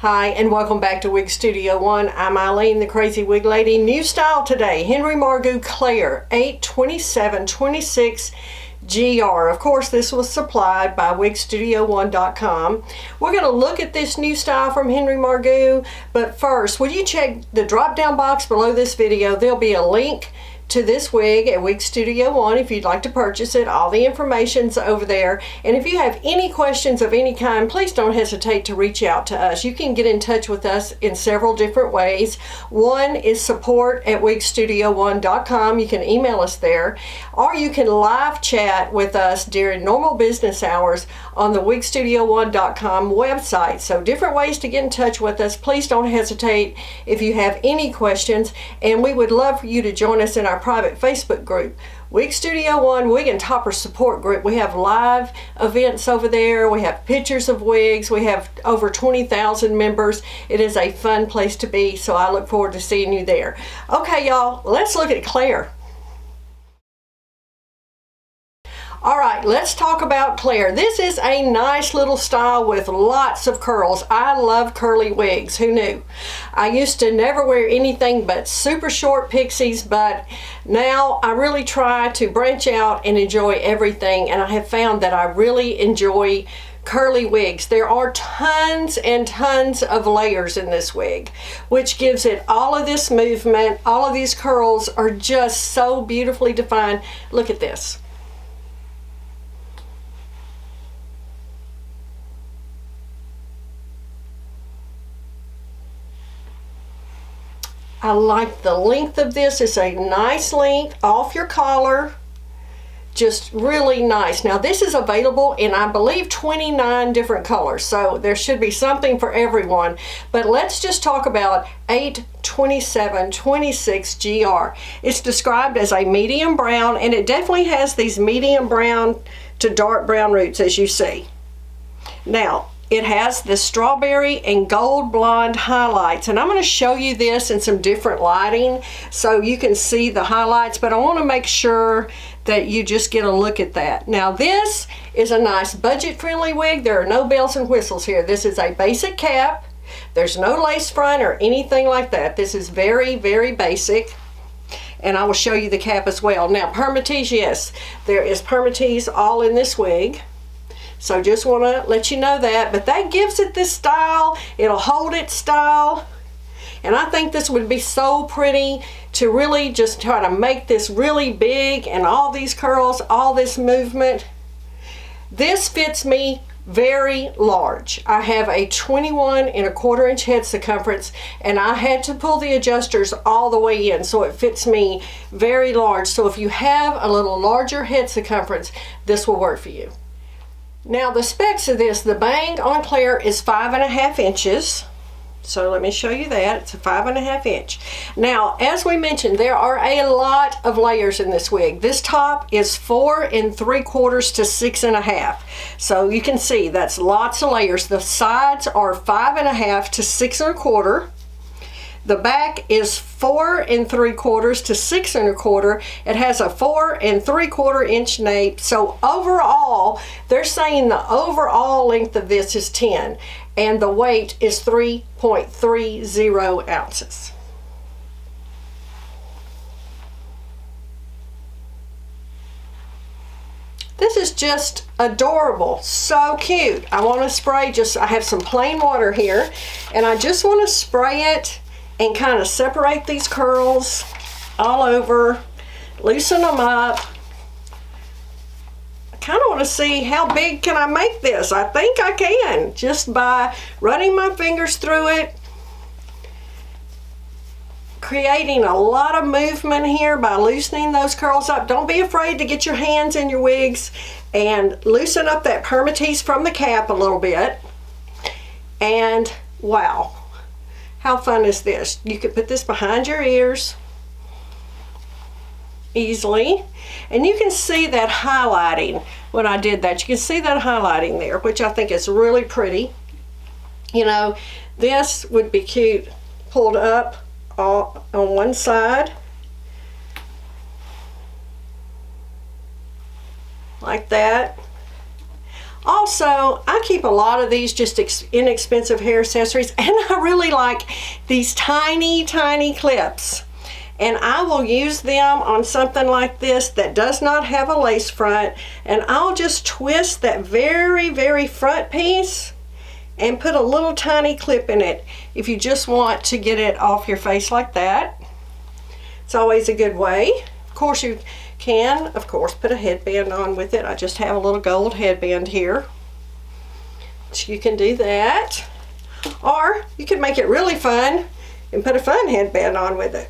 Hi, and welcome back to Wig Studio One. I'm Eileen, the Crazy Wig Lady. New style today, Henry Margu Claire 82726 GR. Of course, this was supplied by wigstudio1.com. We're going to look at this new style from Henry Margu, but first, will you check the drop-down box below this video? There'll be a link to this wig at Wig Studio One if you'd like to purchase it. All the information's over there. And if you have any questions of any kind, please don't hesitate to reach out to us. You can get in touch with us in several different ways. One is support@wigstudio1.com. You can email us there, or you can live chat with us during normal business hours on the wigstudio1.com website. So different ways to get in touch with us. Please don't hesitate if you have any questions, and we would love for you to join us in our private Facebook group, Wig Studio One Wig and Topper Support Group. We have live events over there. We have pictures of wigs. We have over 20,000 members. It is a fun place to be, so I look forward to seeing you there. Okay, y'all, let's look at Claire. All right, let's talk about Claire. This is a nice little style with lots of curls. I love curly wigs. Who knew? I used to never wear anything but super short pixies, but now I really try to branch out and enjoy everything, and I have found that I really enjoy curly wigs. There are tons and tons of layers in this wig, which gives it all of this movement. All of these curls are just so beautifully defined. Look at this. I like the length of this. It's a nice length off your collar. Just really nice. Now this is available in, I believe, 29 different colors, so there should be something for everyone. But let's just talk about 82726 GR. It's described as a medium brown, and it definitely has these medium brown to dark brown roots, as you see. Now, it has the strawberry and gold blonde highlights, and I'm going to show you this in some different lighting so you can see the highlights, but I want to make sure that you just get a look at that. Now this is a nice budget-friendly wig. There are no bells and whistles here. This is a basic cap. There's no lace front or anything like that. This is very, very basic. And I will show you the cap as well. Now permatease, yes, there is permatease all in this wig. So just want to let you know that, but that gives it this style. It'll hold its style. And I think this would be so pretty to really just try to make this really big, and all these curls, all this movement. This fits me very large. I have a 21¼ inch head circumference, and I had to pull the adjusters all the way in, so it fits me very large. So if you have a little larger head circumference, this will work for you. Now the specs of this, the bang on Claire is 5½ inches. So let me show you that. It's a 5½ inch. Now, as we mentioned, there are a lot of layers in this wig. This top is 4 3/4 to 6½. So you can see that's lots of layers. The sides are 5½ to 6¼ The back is 4 3/4 to 6¼ It has a 4 3/4 inch nape. So overall, they're saying the overall length of this is 10, and the weight is 3.30 ounces. This is just adorable, so cute. I want to spray I have some plain water here, and I just want to spray it and kind of separate these curls all over, loosen them up. I kind of want to see how big can I make this. I think I can, just by running my fingers through it, creating a lot of movement here by loosening those curls up. Don't be afraid to get your hands in your wigs and loosen up that permatease from the cap a little bit. And wow. How fun is this? You could put this behind your ears easily, and you can see that highlighting when I did that. You can see that highlighting there, which I think is really pretty. You know, this would be cute pulled up on one side like that, Also, I keep a lot of these just inexpensive hair accessories, and I really like these tiny, tiny clips. And I will use them on something like this that does not have a lace front, and I'll just twist that very, very front piece and put a little tiny clip in it if you just want to get it off your face like that. It's always a good way. Of course, you can, of course, put a headband on with it. I just have a little gold headband here. So you can do that. Or you can make it really fun and put a fun headband on with it.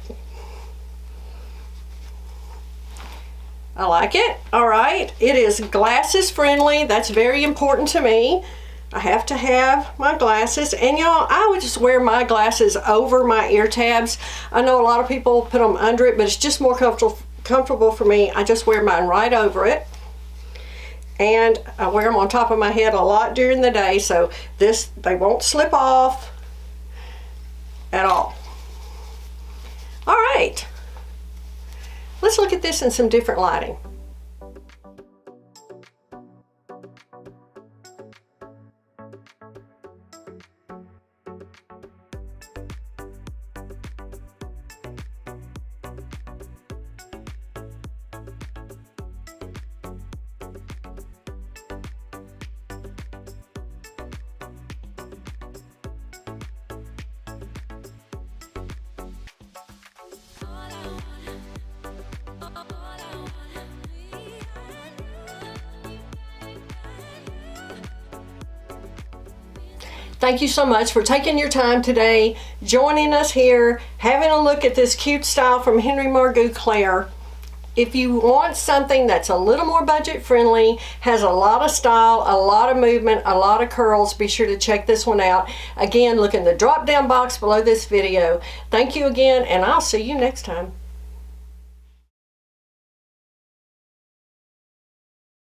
I like it. All right, it is glasses friendly. That's very important to me. I have to have my glasses, and y'all, I would just wear my glasses over my ear tabs. I know a lot of people put them under it, but it's just more comfortable for me. I just wear mine right over it, and I wear them on top of my head a lot during the day, so they won't slip off at all. All right. Let's look at this in some different lighting. Thank you so much for taking your time today, joining us here, having a look at this cute style from Henry Margu Claire. If you want something that's a little more budget friendly, has a lot of style, a lot of movement, a lot of curls, be sure to check this one out. Again, look in the drop down box below this video. Thank you again, and I'll see you next time.